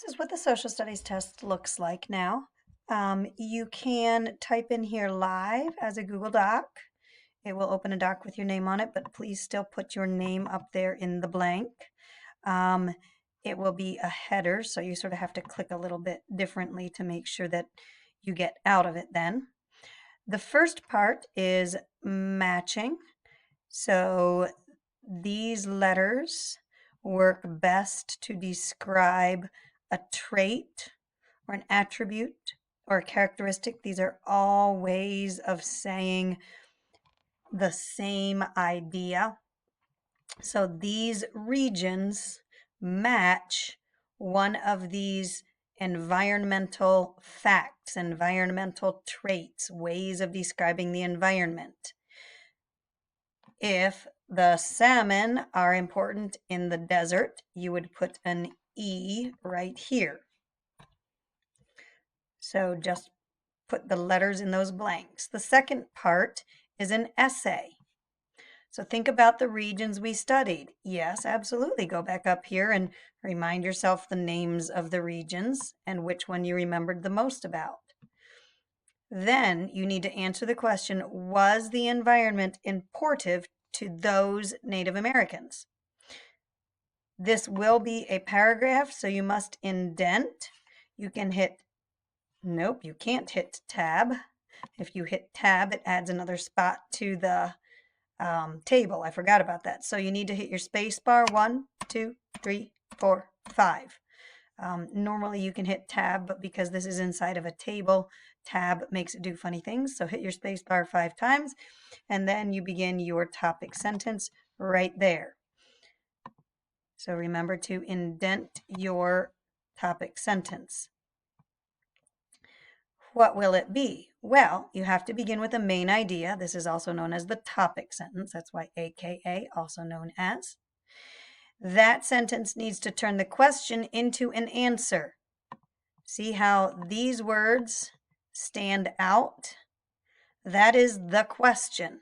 This is what the social studies test looks like now. You can type in here live as a Google Doc. It will open a doc with your name on it, but please still put your name up there in the blank. It will be a header, so you sort of have to click a little bit differently to make sure that you get out of it then. The first part is matching. So these letters work best to describe a trait or an attribute or a characteristic. These are all ways of saying the same idea. So these regions match one of these environmental facts, environmental traits, ways of describing the environment. If the salmon are important in the desert, you would put an E right here. So just put the letters in those blanks. The second part is an essay. So think about the regions we studied. Yes, absolutely. Go back up here and remind yourself the names of the regions and which one you remembered the most about. Then you need to answer the question, was the environment important to those Native Americans? This will be a paragraph, so you must indent. You can hit, nope, you can't hit tab. If you hit tab, it adds another spot to the table. I forgot about that. So you need to hit your space bar 1, 2, 3, 4, 5. Normally you can hit tab, but because this is inside of a table, tab makes it do funny things. So hit your space bar 5 times, and then you begin your topic sentence right there. So remember to indent your topic sentence. What will it be? Well, you have to begin with a main idea. This is also known as the topic sentence. That's why AKA, also known as. That sentence needs to turn the question into an answer. See how these words stand out? That is the question.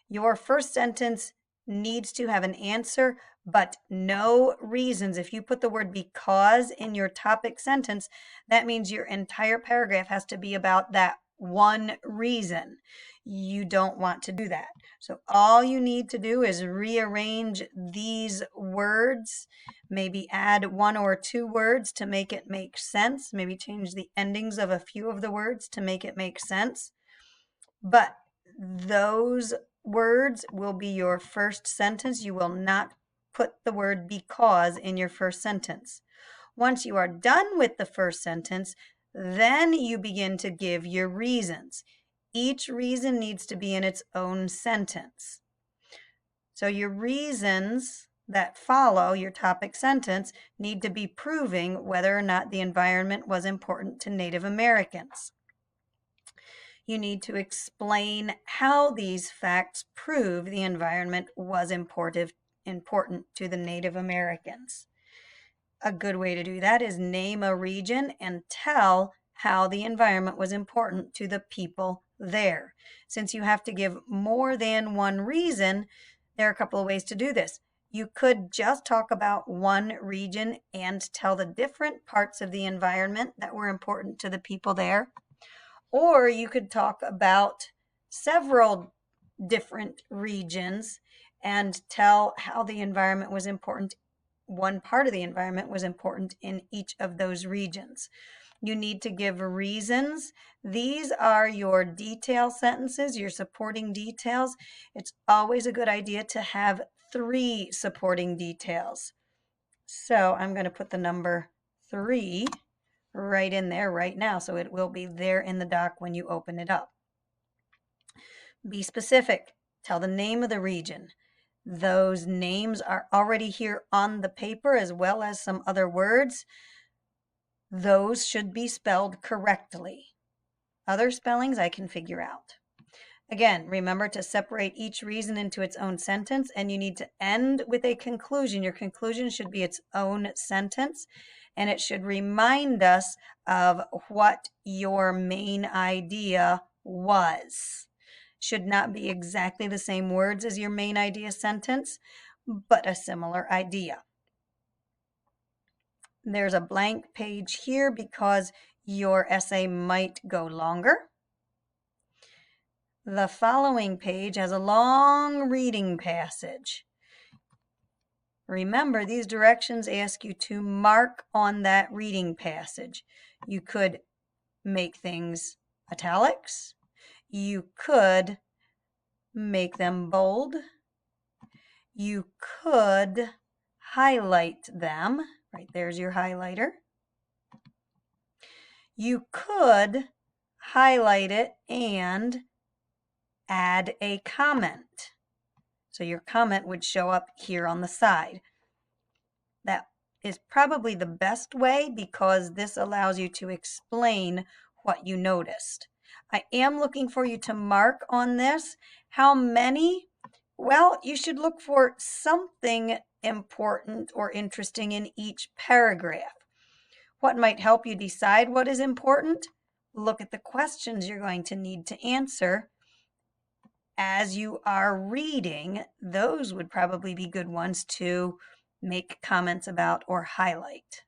Your first sentence needs to have an answer, but no reasons. If you put the word because in your topic sentence, that means your entire paragraph has to be about that one reason. You don't want to do that. So all you need to do is rearrange these words, maybe add 1 or 2 words to make it make sense, maybe change the endings of a few of the words to make it make sense. But those words will be your first sentence. You will not put the word because in your first sentence. Once you are done with the first sentence, then you begin to give your reasons. Each reason needs to be in its own sentence. So your reasons that follow your topic sentence need to be proving whether or not the environment was important to Native Americans. You need to explain how these facts prove the environment was important to the Native Americans. A good way to do that is name a region and tell how the environment was important to the people there. Since you have to give more than one reason, there are a couple of ways to do this. You could just talk about one region and tell the different parts of the environment that were important to the people there. Or you could talk about several different regions and tell how the environment was important. One part of the environment was important in each of those regions. You need to give reasons. These are your detail sentences, your supporting details. It's always a good idea to have 3 supporting details. So I'm going to put the number 3 right in there right now, so it will be there in the doc when you open it up. Be specific. Tell the name of the region. Those names are already here on the paper as well as some other words. Those should be spelled correctly. Other spellings I can figure out. Again, remember to separate each reason into its own sentence, and you need to end with a conclusion. Your conclusion should be its own sentence, and it should remind us of what your main idea was. Should not be exactly the same words as your main idea sentence, but a similar idea. There's a blank page here because your essay might go longer. The following page has a long reading passage. Remember, these directions ask you to mark on that reading passage. You could make things italics. You could make them bold. You could highlight them. Right, there's your highlighter. You could highlight it and add a comment. So your comment would show up here on the side. That is probably the best way because this allows you to explain what you noticed. I am looking for you to mark on this. How many? Well, you should look for something important or interesting in each paragraph. What might help you decide what is important? Look at the questions you're going to need to answer as you are reading. Those would probably be good ones to make comments about or highlight.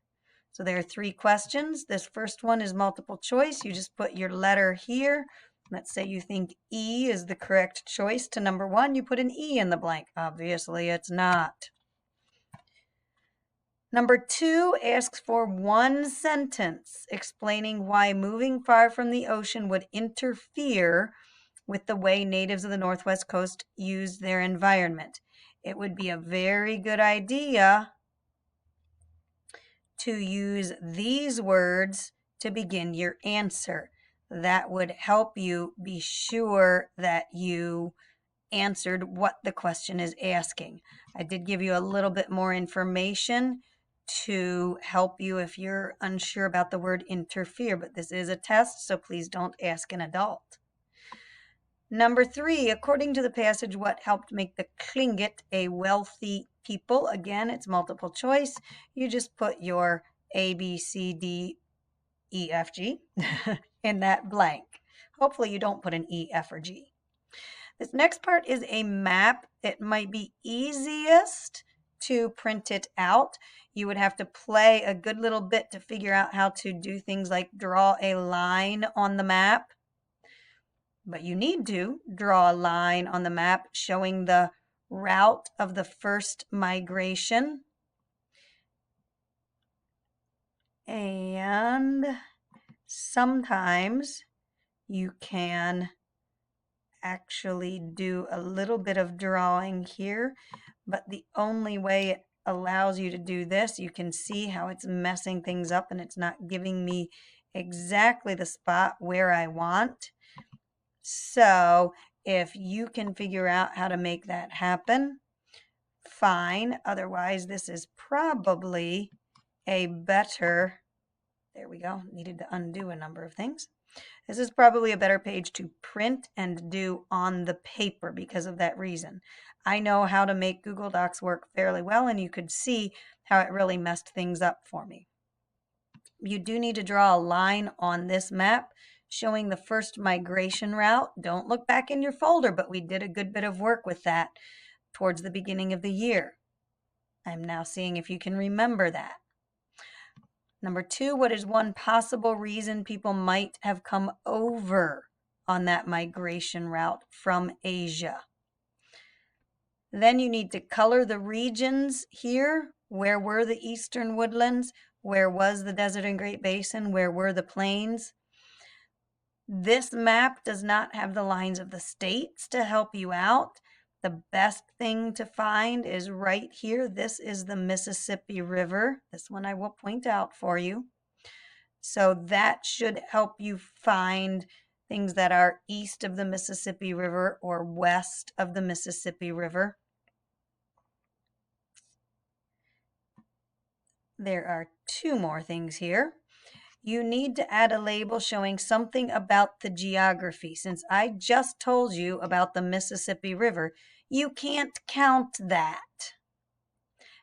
So there are 3 questions. This first one is multiple choice. You just put your letter here. Let's say you think E is the correct choice to number 1. You put an E in the blank. Obviously, it's not. Number 2 asks for one sentence explaining why moving far from the ocean would interfere with the way natives of the Northwest Coast use their environment. It would be a very good idea to use these words to begin your answer. That would help you be sure that you answered what the question is asking. I did give you a little bit more information to help you if you're unsure about the word interfere, but this is a test, so please don't ask an adult. Number 3, according to the passage, what helped make the Tlingit a wealthy people? Again, it's multiple choice. You just put your A, B, C, D, E, F, G in that blank. Hopefully you don't put an E, F, or G. This next part is a map. It might be easiest to print it out. You would have to play a good little bit to figure out how to do things like draw a line on the map. But you need to draw a line on the map showing the route of the first migration. And sometimes you can actually do a little bit of drawing here, but the only way it allows you to do this, you can see how it's messing things up and it's not giving me exactly the spot where I want. So if you can figure out how to make that happen, fine. Otherwise, this is probably a better, there we go, needed to undo a number of things. This is probably a better page to print and do on the paper because of that reason. I know how to make Google Docs work fairly well, and you could see how it really messed things up for me. You do need to draw a line on this map showing the first migration route. Don't look back in your folder, but we did a good bit of work with that towards the beginning of the year. I'm now seeing if you can remember that. Number 2, what is one possible reason people might have come over on that migration route from Asia? Then you need to color the regions here. Where were the eastern woodlands? Where was the desert and Great Basin? Where were the plains? This map does not have the lines of the states to help you out. The best thing to find is right here. This is the Mississippi River. This one I will point out for you. So that should help you find things that are east of the Mississippi River or west of the Mississippi River. There are 2 more things here. You need to add a label showing something about the geography. Since I just told you about the Mississippi River, you can't count that.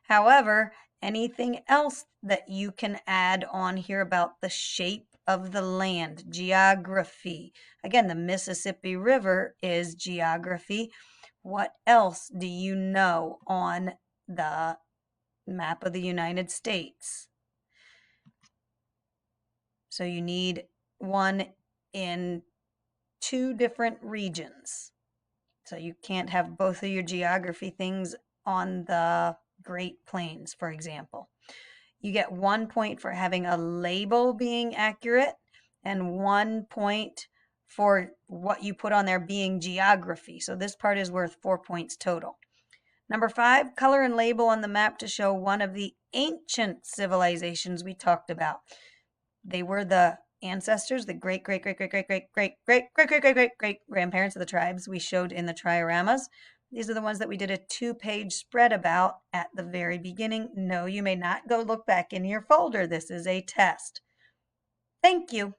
However, anything else that you can add on here about the shape of the land, geography. Again, the Mississippi River is geography. What else do you know on the map of the United States? So you need one in 2 different regions. So you can't have both of your geography things on the Great Plains, for example. You get 1 point for having a label being accurate and 1 point for what you put on there being geography. So this part is worth 4 points total. Number 5, color and label on the map to show one of the ancient civilizations we talked about. They were the ancestors, the great, great, great, great, great, great, great, great, great, great, great, great, great grandparents of the tribes we showed in the trioramas. These are the ones that we did a 2-page spread about at the very beginning. No, you may not go look back in your folder. This is a test. Thank you.